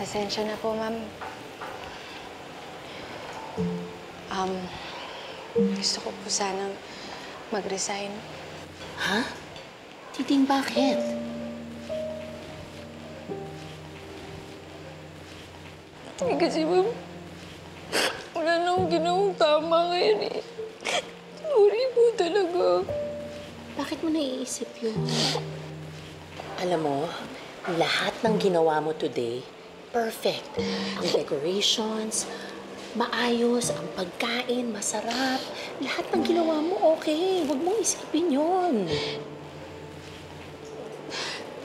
Pasensya na po, ma'am. Gusto ko po sanang mag-resign. Ha? Diding, bakit? Kasi, ma'am, wala na akong ginawang tama ngayon eh. Sorry po talaga. Bakit mo naiisip yun? Alam mo, lahat ng ginawa mo today, perfect. Ang decorations, maayos, ang pagkain, masarap. Lahat ng ginawa mo, okay. Huwag mong isipin yun.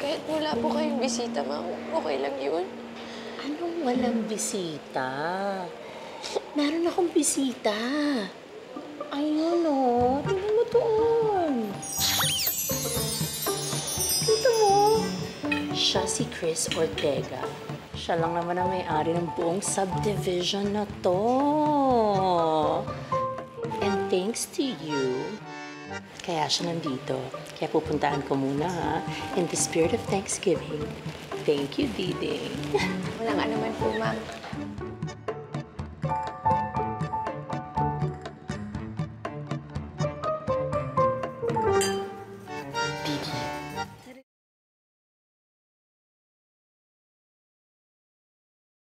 Kahit wala po kayong bisita, ma'am, okay lang yun. Anong walang bisita? Meron akong bisita. Ayun, oh. Tingnan mo doon. Kita mo? Siya si Chris Ortega. Siya lang naman ang may-ari ng buong subdivision na to. And thanks to you, kaya siya nandito. Kaya pupuntaan ko muna, ha? In the spirit of Thanksgiving. Thank you, Diding. Walang anuman po, ma'am.